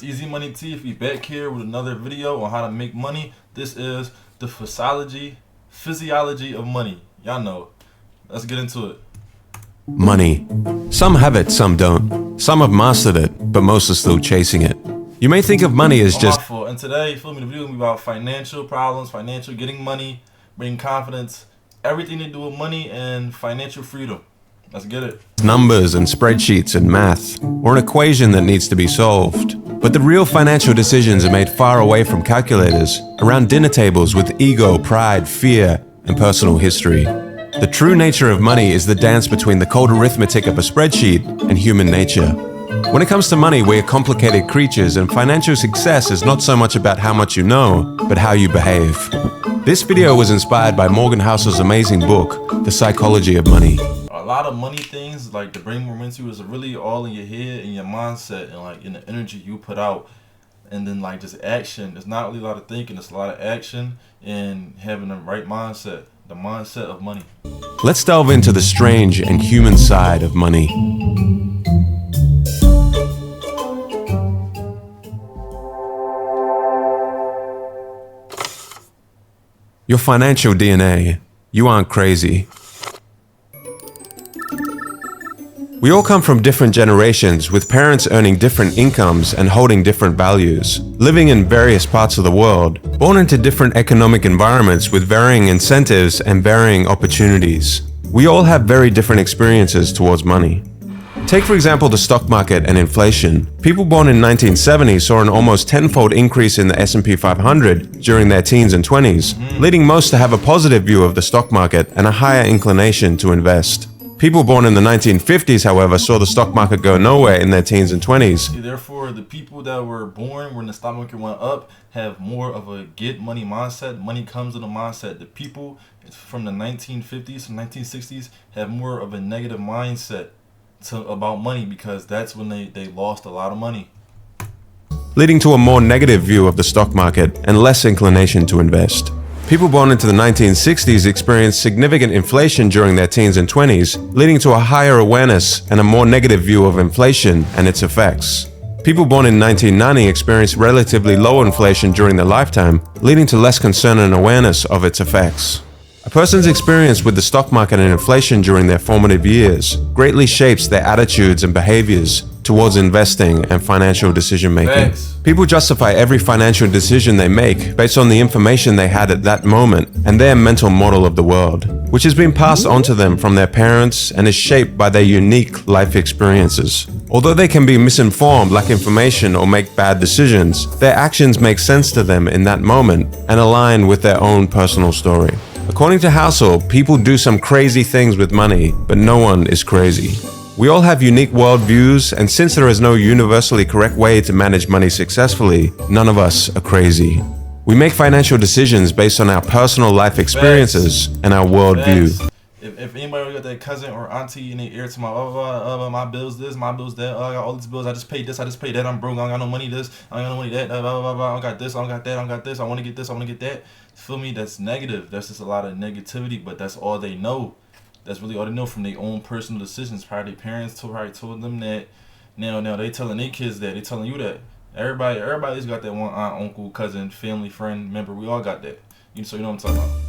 It's Easy Money T. If we back here with another video on how to make money. This is the physiology of money. Y'all know. Let's get into it. Money. Some have it, some don't. Some have mastered it, but most are still chasing it. You may think of money as just... And today, the video will be about financial problems, getting money, bringing confidence, everything to do with money and financial freedom. Let's get it. Numbers and spreadsheets and math, or an equation that needs to be solved. But the real financial decisions are made far away from calculators, around dinner tables with ego, pride, fear, and personal history. The true nature of money is the dance between the cold arithmetic of a spreadsheet and human nature. When it comes to money, we are complicated creatures, and financial success is not so much about how much you know, but how you behave. This video was inspired by Morgan Housel's amazing book, The Psychology of Money. A lot of money things, like the brain momentum, is really all in your head and your mindset and like in the energy you put out, and then like just action. It's not really a lot of thinking, it's a lot of action and having the right mindset, the mindset of money. Let's delve into the strange and human side of money. Your financial DNA. You aren't crazy. We all come from different generations, with parents earning different incomes and holding different values, living in various parts of the world, born into different economic environments with varying incentives and varying opportunities. We all have very different experiences towards money. Take for example the stock market and inflation. People born in 1970 saw an almost tenfold increase in the S&P 500 during their teens and 20s, leading most to have a positive view of the stock market and a higher inclination to invest. People born in the 1950s, however, saw the stock market go nowhere in their teens and 20s. Therefore, the people that were born when the stock market went up have more of a get money mindset. Money comes in a mindset. The people from the 1950s and 1960s have more of a negative mindset about money, because that's when they lost a lot of money, leading to a more negative view of the stock market and less inclination to invest. People born into the 1960s experienced significant inflation during their teens and 20s, leading to a higher awareness and a more negative view of inflation and its effects. People born in 1990 experienced relatively low inflation during their lifetime, leading to less concern and awareness of its effects. A person's experience with the stock market and inflation during their formative years greatly shapes their attitudes and behaviors towards investing and financial decision making. People justify every financial decision they make based on the information they had at that moment and their mental model of the world, which has been passed on to them from their parents and is shaped by their unique life experiences. Although they can be misinformed, lack information, or make bad decisions, their actions make sense to them in that moment and align with their own personal story. According to Housel, people do some crazy things with money, but no one is crazy. We all have unique worldviews, and since there is no universally correct way to manage money successfully, none of us are crazy. We make financial decisions based on our personal life experiences and our worldview. If anybody got that cousin or auntie in their ear to my bills this, my bills that, I got all these bills, I just paid this, I just paid that, I'm broke, I don't got no money this, I don't got no money that, I don't got this, I don't got that, I don't got this, I want to get this, I want to get that. Feel me? That's negative. That's just a lot of negativity, but that's all they know. That's really all they know from their own personal decisions. Probably their parents probably told them that. Now they telling their kids that. They telling you that. Everybody's got that one aunt, uncle, cousin, family, friend, member. We all got that. So you know what I'm talking about.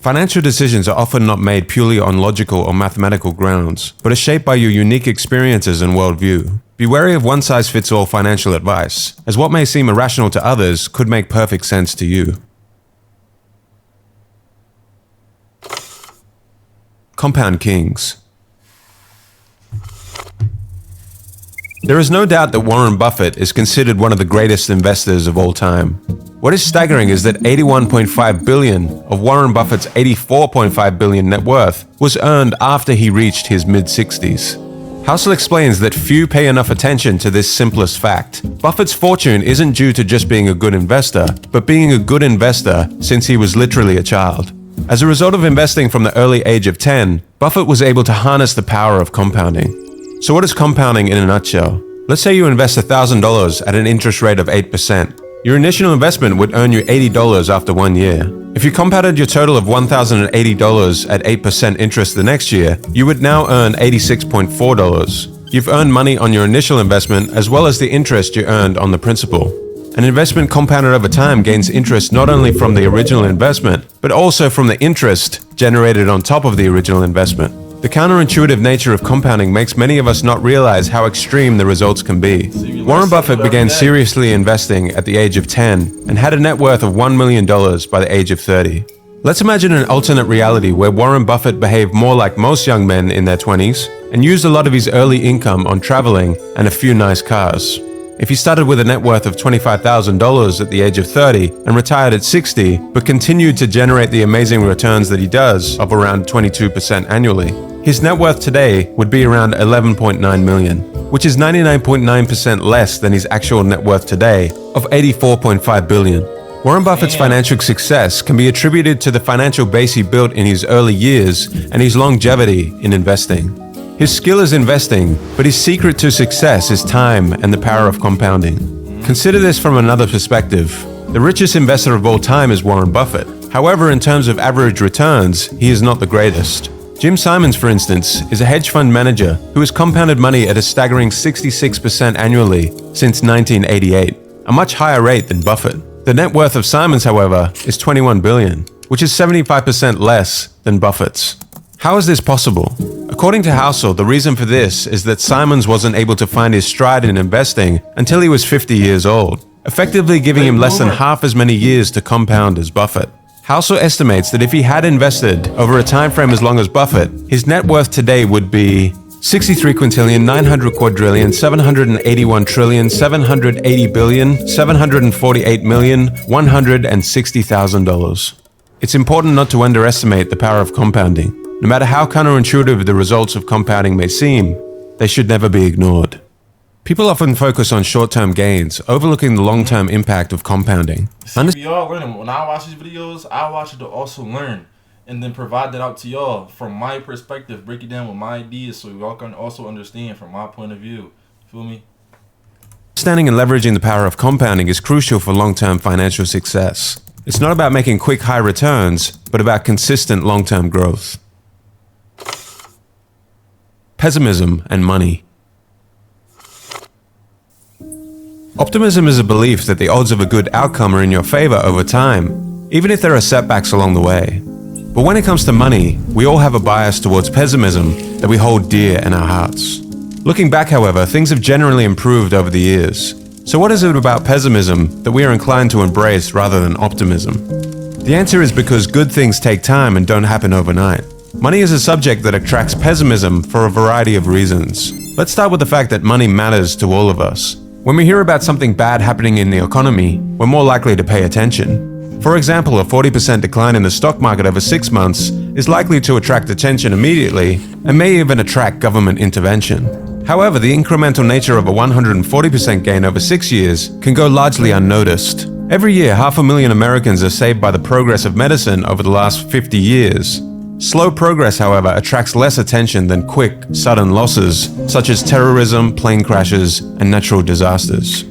Financial decisions are often not made purely on logical or mathematical grounds, but are shaped by your unique experiences and worldview. Be wary of one-size-fits-all financial advice, as what may seem irrational to others could make perfect sense to you. Compound Kings. There is no doubt that Warren Buffett is considered one of the greatest investors of all time. What is staggering is that $81.5 billion of Warren Buffett's $84.5 billion net worth was earned after he reached his mid-60s. Housel explains that few pay enough attention to this simplest fact. Buffett's fortune isn't due to just being a good investor, but being a good investor since he was literally a child. As a result of investing from the early age of 10, Buffett was able to harness the power of compounding. So what is compounding in a nutshell? Let's say you invest $1,000 at an interest rate of 8%. Your initial investment would earn you $80 after 1 year. If you compounded your total of $1,080 at 8% interest the next year, you would now earn $86.4. You've earned money on your initial investment as well as the interest you earned on the principal. An investment compounded over time gains interest not only from the original investment, but also from the interest generated on top of the original investment. The counterintuitive nature of compounding makes many of us not realize how extreme the results can be. Warren Buffett began seriously investing at the age of 10 and had a net worth of $1 million by the age of 30. Let's imagine an alternate reality where Warren Buffett behaved more like most young men in their 20s and used a lot of his early income on traveling and a few nice cars. If he started with a net worth of $25,000 at the age of 30 and retired at 60, but continued to generate the amazing returns that he does of around 22% annually, his net worth today would be around $11.9 million, which is 99.9% less than his actual net worth today of $84.5 billion. Warren Buffett's financial success can be attributed to the financial base he built in his early years and his longevity in investing. His skill is investing, but his secret to success is time and the power of compounding. Consider this from another perspective. The richest investor of all time is Warren Buffett. However, in terms of average returns, he is not the greatest. Jim Simons, for instance, is a hedge fund manager who has compounded money at a staggering 66% annually since 1988, a much higher rate than Buffett. The net worth of Simons, however, is $21 billion, which is 75% less than Buffett's. How is this possible? According to Housel, the reason for this is that Simons wasn't able to find his stride in investing until he was 50 years old, effectively giving him less than half as many years to compound as Buffett. Housel estimates that if he had invested over a time frame as long as Buffett, his net worth today would be 63 quintillion, 900 quadrillion, 781 trillion, 780 billion, 748 million, $160,000. It's important not to underestimate the power of compounding. No matter how counterintuitive the results of compounding may seem, they should never be ignored. People often focus on short-term gains, overlooking the long-term impact of compounding. See, y'all learning. When I watch these videos, I watch it to also learn and then provide that out to y'all from my perspective, break it down with my ideas so y'all can also understand from my point of view. Feel me? Understanding and leveraging the power of compounding is crucial for long-term financial success. It's not about making quick high returns, but about consistent long-term growth. Pessimism and money. Optimism is a belief that the odds of a good outcome are in your favor over time, even if there are setbacks along the way. But when it comes to money, we all have a bias towards pessimism that we hold dear in our hearts. Looking back, however, things have generally improved over the years. So what is it about pessimism that we are inclined to embrace rather than optimism? The answer is because good things take time and don't happen overnight. Money is a subject that attracts pessimism for a variety of reasons. Let's start with the fact that money matters to all of us. When we hear about something bad happening in the economy, we're more likely to pay attention. For example, a 40% decline in the stock market over 6 months is likely to attract attention immediately and may even attract government intervention. However, the incremental nature of a 140% gain over 6 years can go largely unnoticed. Every year, 500,000 Americans are saved by the progress of medicine over the last 50 years. Slow progress, however, attracts less attention than quick, sudden losses, such as terrorism, plane crashes, and natural disasters.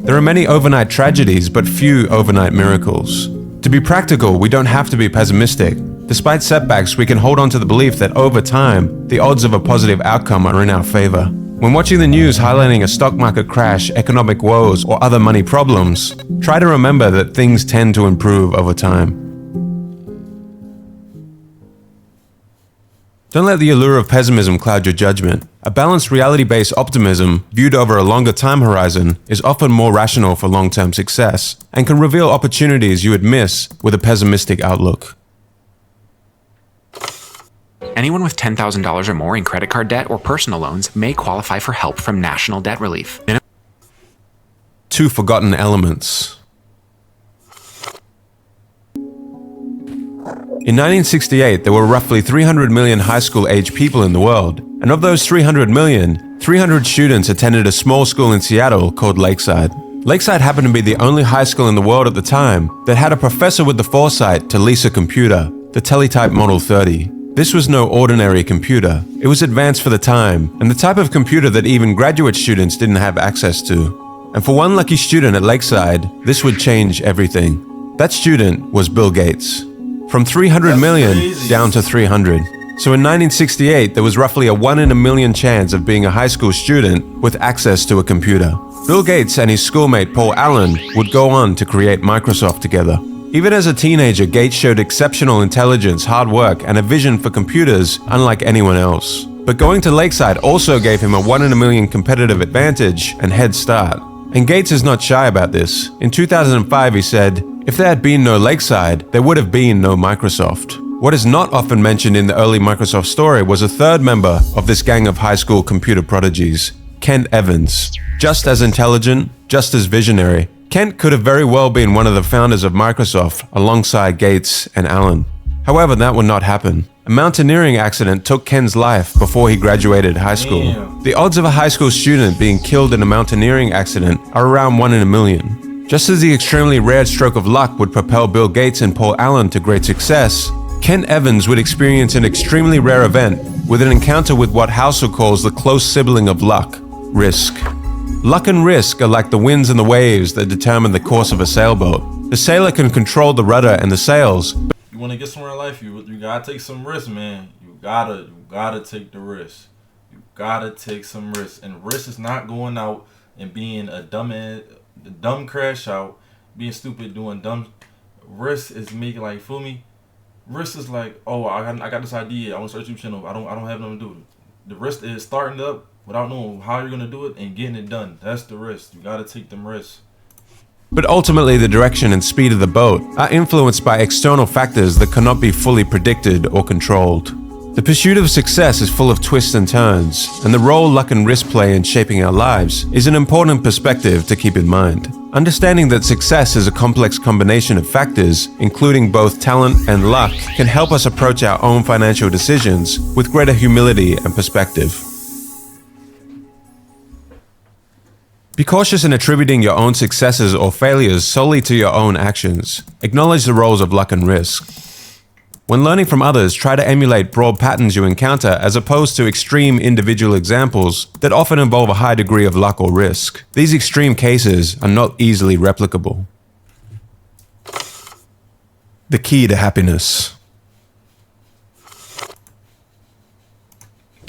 There are many overnight tragedies, but few overnight miracles. To be practical, we don't have to be pessimistic. Despite setbacks, we can hold on to the belief that over time, the odds of a positive outcome are in our favor. When watching the news highlighting a stock market crash, economic woes, or other money problems, try to remember that things tend to improve over time. Don't let the allure of pessimism cloud your judgment. A balanced reality-based optimism, viewed over a longer time horizon, is often more rational for long-term success and can reveal opportunities you would miss with a pessimistic outlook. Anyone with $10,000 or more in credit card debt or personal loans may qualify for help from National Debt Relief. 2 forgotten elements. In 1968, there were roughly 300 million high school-aged people in the world, and of those 300 million, 300 students attended a small school in Seattle called Lakeside. Lakeside happened to be the only high school in the world at the time that had a professor with the foresight to lease a computer, the Teletype Model 30. This was no ordinary computer. It was advanced for the time, and the type of computer that even graduate students didn't have access to. And for one lucky student at Lakeside, this would change everything. That student was Bill Gates. From 300 million down to 300. So in 1968, there was roughly a 1 in a million chance of being a high school student with access to a computer. Bill Gates and his schoolmate Paul Allen would go on to create Microsoft together. Even as a teenager, Gates showed exceptional intelligence, hard work, and a vision for computers unlike anyone else. But going to Lakeside also gave him a 1 in a million competitive advantage and head start. And Gates is not shy about this. In 2005, he said, "If there had been no Lakeside, there would have been no Microsoft." What is not often mentioned in the early Microsoft story was a third member of this gang of high school computer prodigies, Kent Evans. Just as intelligent, just as visionary, Kent could have very well been one of the founders of Microsoft alongside Gates and Allen. However, that would not happen. A mountaineering accident took Ken's life before he graduated high school. Damn. The odds of a high school student being killed in a mountaineering accident are around 1 in a million. Just as the extremely rare stroke of luck would propel Bill Gates and Paul Allen to great success, Kent Evans would experience an extremely rare event with an encounter with what Housel calls the close sibling of luck, risk. Luck and risk are like the winds and the waves that determine the course of a sailboat. The sailor can control the rudder and the sails. You want to get somewhere in life, you gotta take some risks, man. You gotta take the risk. You gotta take some risks, and risk is not going out and being a dumb crash out, being stupid, doing dumb. Risk is making, like, feel me? Risk is like, oh, I got this idea. I want to start a YouTube channel. I don't have nothing to do with it. The risk is starting up without knowing how you're gonna do it and getting it done. That's the risk. You gotta take them risks. But ultimately, the direction and speed of the boat are influenced by external factors that cannot be fully predicted or controlled. The pursuit of success is full of twists and turns, and the role luck and risk play in shaping our lives is an important perspective to keep in mind. Understanding that success is a complex combination of factors, including both talent and luck, can help us approach our own financial decisions with greater humility and perspective. Be cautious in attributing your own successes or failures solely to your own actions. Acknowledge the roles of luck and risk. When learning from others, try to emulate broad patterns you encounter as opposed to extreme individual examples that often involve a high degree of luck or risk. These extreme cases are not easily replicable. The key to happiness.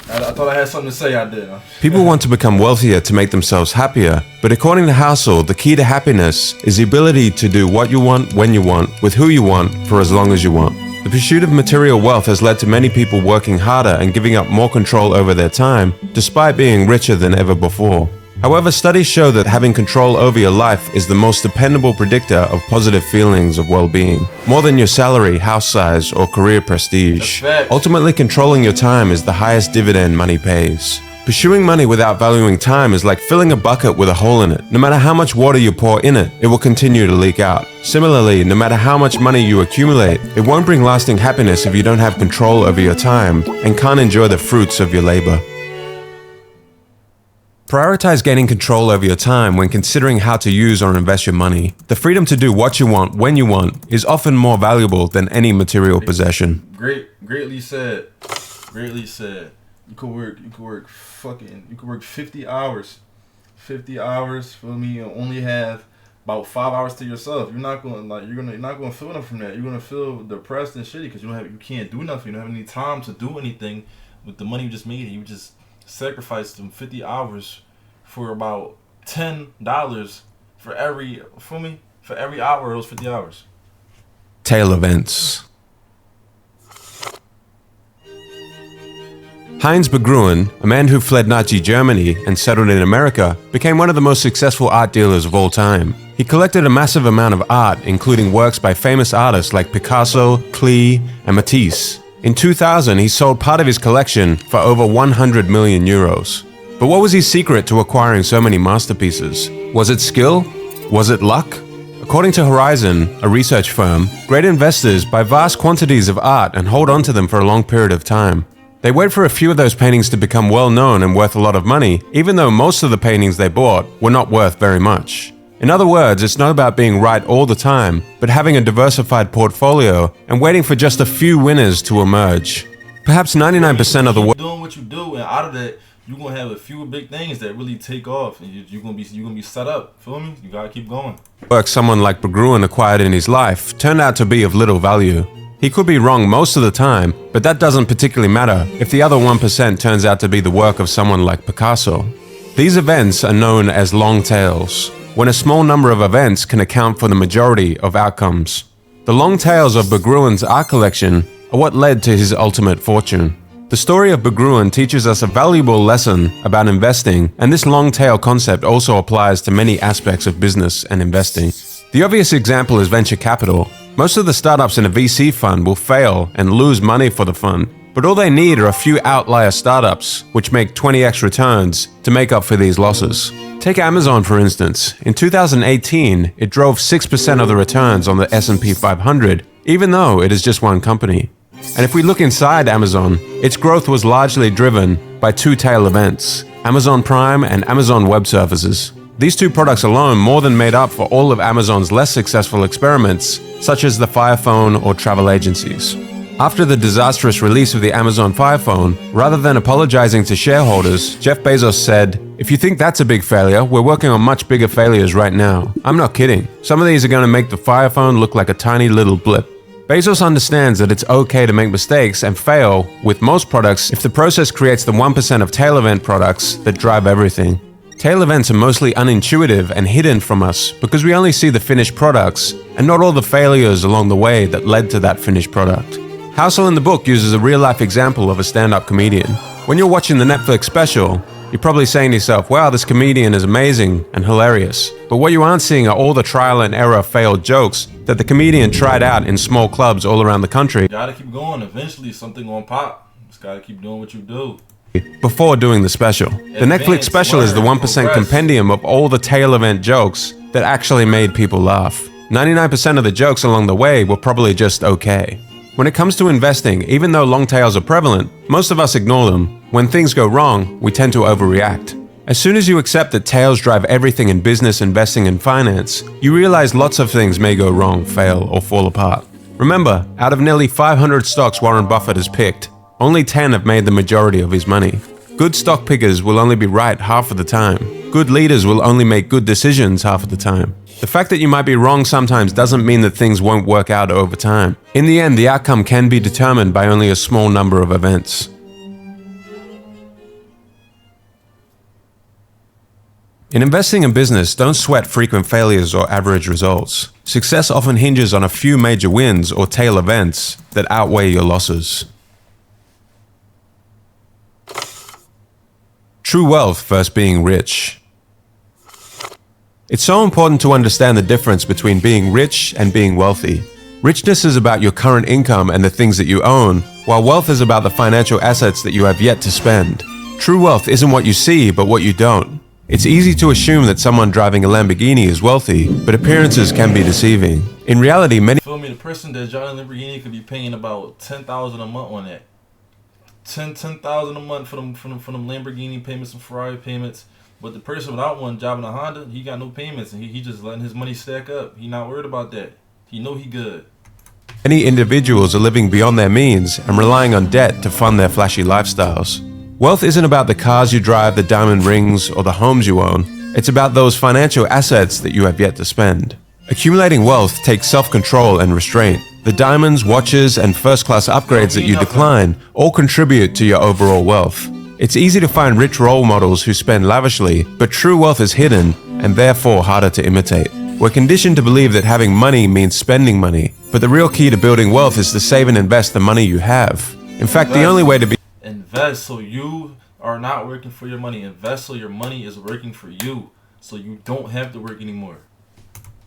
I thought I had something to say. I did. People want to become wealthier to make themselves happier, but according to Housel, the key to happiness is the ability to do what you want, when you want, with who you want, for as long as you want. The pursuit of material wealth has led to many people working harder and giving up more control over their time, despite being richer than ever before. However, studies show that having control over your life is the most dependable predictor of positive feelings of well-being, more than your salary, house size, or career prestige. Ultimately, controlling your time is the highest dividend money pays. Pursuing money without valuing time is like filling a bucket with a hole in it. No matter how much water you pour in it, it will continue to leak out. Similarly, no matter how much money you accumulate, it won't bring lasting happiness if you don't have control over your time and can't enjoy the fruits of your labor. Prioritize gaining control over your time when considering how to use or invest your money. The freedom to do what you want, when you want, is often more valuable than any material possession. Greatly said. Greatly said. You could work 50 hours. 50 hours, feel me? You only have about 5 hours to yourself. You're not gonna feel enough from that. You're gonna feel depressed and shitty because you can't do nothing. You don't have any time to do anything with the money you just made. You just sacrificed them 50 hours for about $10 for every hour of those 50 hours. Tail events. Heinz Begruen, a man who fled Nazi Germany and settled in America, became one of the most successful art dealers of all time. He collected a massive amount of art, including works by famous artists like Picasso, Klee, and Matisse. In 2000, he sold part of his collection for over 100 million euros. But what was his secret to acquiring so many masterpieces? Was it skill? Was it luck? According to Horizon, a research firm, great investors buy vast quantities of art and hold on to them for a long period of time. They wait for a few of those paintings to become well known and worth a lot of money, even though most of the paintings they bought were not worth very much. In other words, it's not about being right all the time, but having a diversified portfolio and waiting for just a few winners to emerge. Perhaps 99% of the world doing what you do, and out of that, you're gonna have a few big things that really take off, and you're gonna be set up. Feel me? You gotta keep going. work someone like Begruen acquired in his life turned out to be of little value. He could be wrong most of the time, but that doesn't particularly matter if the other 1% turns out to be the work of someone like Picasso. These events are known as long tails, when a small number of events can account for the majority of outcomes. The long tails of Berggrun's art collection are what led to his ultimate fortune. The story of Berggruen teaches us a valuable lesson about investing, and this long tail concept also applies to many aspects of business and investing. The obvious example is venture capital. Most of the startups in a VC fund will fail and lose money for the fund, but all they need are a few outlier startups which make 20x returns to make up for these losses. Take Amazon for instance. In 2018, it drove 6% of the returns on the S&P 500, even though it is just one company. And if we look inside Amazon, its growth was largely driven by two tail events, Amazon Prime and Amazon Web Services. These two products alone more than made up for all of Amazon's less successful experiments, such as the Fire Phone or travel agencies. After the disastrous release of the Amazon Fire Phone, rather than apologizing to shareholders, Jeff Bezos said, "If you think that's a big failure, we're working on much bigger failures right now. I'm not kidding. Some of these are going to make the Fire Phone look like a tiny little blip." Bezos understands that it's okay to make mistakes and fail with most products if the process creates the 1% of tail event products that drive everything. Tail events are mostly unintuitive and hidden from us because we only see the finished products and not all the failures along the way that led to that finished product. Housel in the book uses a real-life example of a stand-up comedian. When you're watching the Netflix special, you're probably saying to yourself, wow, this comedian is amazing and hilarious. But what you aren't seeing are all the trial and error failed jokes that the comedian tried out in small clubs all around the country. You gotta keep going. Eventually, something gonna pop. Just gotta keep doing what you do. Before doing the special. The Netflix special is the 1% compendium of all the tail event jokes that actually made people laugh. 99% of the jokes along the way were probably just okay. When it comes to investing, even though long tails are prevalent, most of us ignore them. When things go wrong, we tend to overreact. As soon as you accept that tails drive everything in business, investing, and finance, you realize lots of things may go wrong, fail, or fall apart. Remember, out of nearly 500 stocks Warren Buffett has picked, only 10 have made the majority of his money. Good stock pickers will only be right half of the time. Good leaders will only make good decisions half of the time. The fact that you might be wrong sometimes doesn't mean that things won't work out over time. In the end, the outcome can be determined by only a small number of events. In investing in business, don't sweat frequent failures or average results. Success often hinges on a few major wins or tail events that outweigh your losses. True wealth versus being rich. It's so important to understand the difference between being rich and being wealthy. Richness is about your current income and the things that you own, while wealth is about the financial assets that you have yet to spend. True wealth isn't what you see, but what you don't. It's easy to assume that someone driving a Lamborghini is wealthy, but appearances can be deceiving. In reality, many Feel me? The person that driving a Lamborghini could be paying about $10,000 a month on that. $10,000 a month for them Lamborghini payments and Ferrari payments. But the person without one driving a Honda, he got no payments and he just letting his money stack up. He not worried about that. He know he good. Many individuals are living beyond their means and relying on debt to fund their flashy lifestyles. Wealth isn't about the cars you drive, the diamond rings, or the homes you own. It's about those financial assets that you have yet to spend. Accumulating wealth takes self-control and restraint. The diamonds, watches, and first-class upgrades that you decline all contribute to your overall wealth. It's easy to find rich role models who spend lavishly, but true wealth is hidden and therefore harder to imitate. We're conditioned to believe that having money means spending money, but the real key to building wealth is to save and invest the money you have. In fact, the only way to be Invest so you are not working for your money. Invest so your money is working for you, so you don't have to work anymore.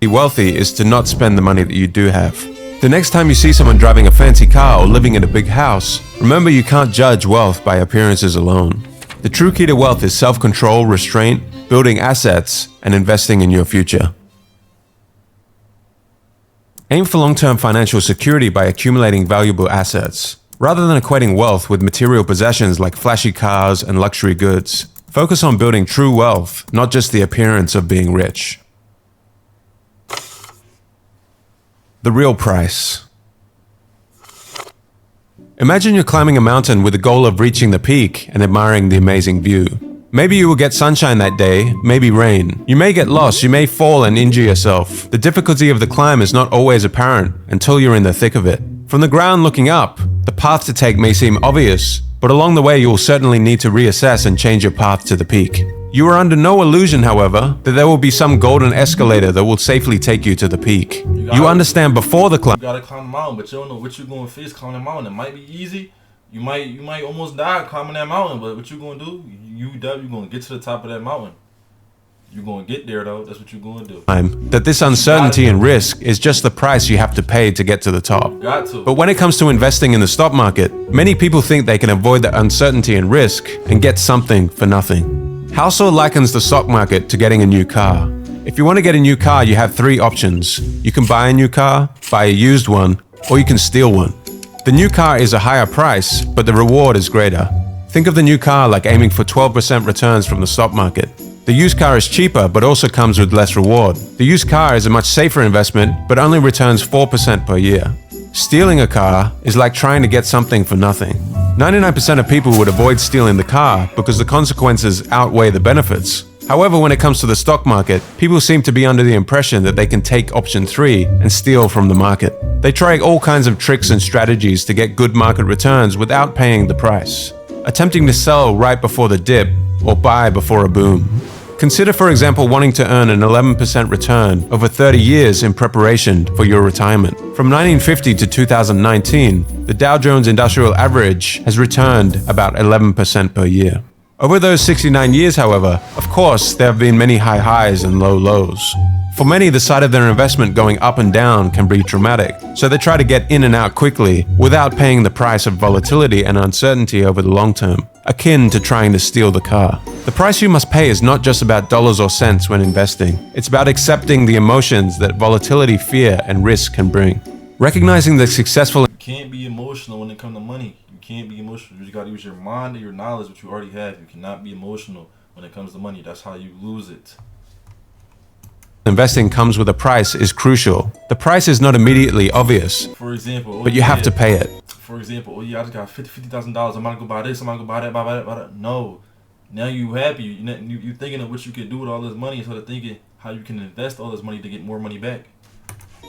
wealthy is to not spend the money that you do have. The next time you see someone driving a fancy car or living in a big house, remember you can't judge wealth by appearances alone. The true key to wealth is self-control, restraint, building assets, and investing in your future. Aim for long-term financial security by accumulating valuable assets. Rather than equating wealth with material possessions like flashy cars and luxury goods, focus on building true wealth, not just the appearance of being rich. The real price. Imagine you're climbing a mountain with the goal of reaching the peak and admiring the amazing view. Maybe you will get sunshine that day, maybe rain. You may get lost, you may fall and injure yourself. The difficulty of the climb is not always apparent until you're in the thick of it. From the ground looking up, the path to take may seem obvious, but along the way you will certainly need to reassess and change your path to the peak. You are under no illusion, however, that there will be some golden escalator that will safely take you to the peak. You understand before the climb. You gotta climb the mountain, but you don't know what you're gonna face climbing the mountain. It might be easy. You might almost die climbing that mountain, but what you gonna do? You're gonna get to the top of that mountain. You're gonna get there though. That's what you're gonna do. That this uncertainty and risk is just the price you have to pay to get to the top. Got to. But when it comes to investing in the stock market, many people think they can avoid the uncertainty and risk and get something for nothing. Housel likens the stock market to getting a new car. If you want to get a new car, you have three options. You can buy a new car, buy a used one, or you can steal one. The new car is a higher price, but the reward is greater. Think of the new car like aiming for 12% returns from the stock market. The used car is cheaper, but also comes with less reward. The used car is a much safer investment, but only returns 4% per year. Stealing a car is like trying to get something for nothing. 99% of people would avoid stealing the car because the consequences outweigh the benefits. However, when it comes to the stock market, people seem to be under the impression that they can take option 3 and steal from the market. They try all kinds of tricks and strategies to get good market returns without paying the price, attempting to sell right before the dip or buy before a boom. Consider, for example, wanting to earn an 11% return over 30 years in preparation for your retirement. From 1950 to 2019, the Dow Jones Industrial Average has returned about 11% per year. Over those 69 years, however, of course, there have been many high highs and low lows. For many, the sight of their investment going up and down can be traumatic, so they try to get in and out quickly without paying the price of volatility and uncertainty over the long term, akin to trying to steal the car. The price you must pay is not just about dollars or cents when investing. It's about accepting the emotions that volatility, fear, and risk can bring. Recognizing the successful You can't be emotional when it comes to money. You can't be emotional. You just gotta use your mind and your knowledge, which you already have. You cannot be emotional when it comes to money. That's how you lose it. investing comes with a price is crucial. The price is not immediately obvious, For example, but you have to pay it. For example, oh yeah, I just got $50,000. I'm gonna go buy this. I'm gonna go buy that. Buy that. No, now you happy. You thinking of what you can do with all this money instead of thinking how you can invest all this money to get more money back.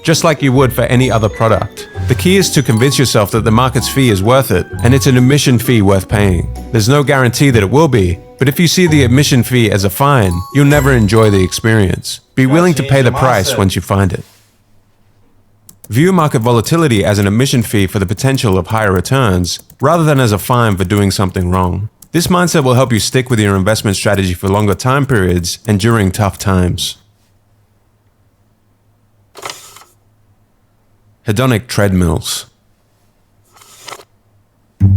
Just like you would for any other product. The key is to convince yourself that the market's fee is worth it, and it's an admission fee worth paying. There's no guarantee that it will be, but if you see the admission fee as a fine, you'll never enjoy the experience. Be willing to pay the price once you find it. View market volatility as an admission fee for the potential of higher returns, rather than as a fine for doing something wrong. This mindset will help you stick with your investment strategy for longer time periods and during tough times. Hedonic treadmills.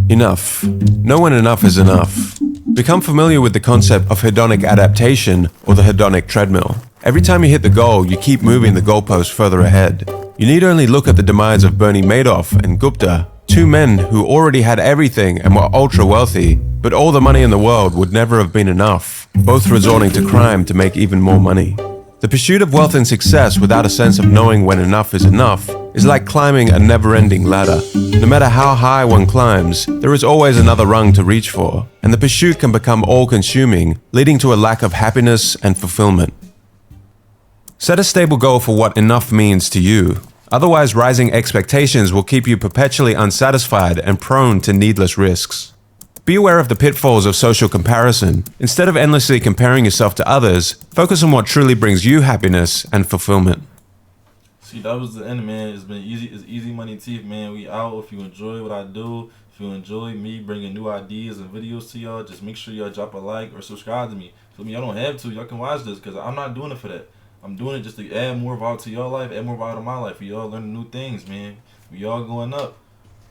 Enough. No when enough is enough. Become familiar with the concept of hedonic adaptation, or the hedonic treadmill. Every time you hit the goal, you keep moving the goalpost further ahead. You need only look at the demise of Bernie Madoff and Gupta, two men who already had everything and were ultra wealthy, but all the money in the world would never have been enough, both resorting to crime to make even more money. The pursuit of wealth and success without a sense of knowing when enough is like climbing a never-ending ladder. No matter how high one climbs, there is always another rung to reach for, and the pursuit can become all-consuming, leading to a lack of happiness and fulfillment. Set a stable goal for what enough means to you. Otherwise, rising expectations will keep you perpetually unsatisfied and prone to needless risks. Be aware of the pitfalls of social comparison. Instead of endlessly comparing yourself to others, focus on what truly brings you happiness and fulfillment. See, that was the end, man. It's been easy. It's easy money teeth, man. We out. If you enjoy what I do, if you enjoy me bringing new ideas and videos to y'all, just make sure y'all drop a like or subscribe to me. Feel me? Y'all don't have to. Y'all can watch this because I'm not doing it for that. I'm doing it just to add more value to your life, add more value to my life. We all learning new things, man. We all going up.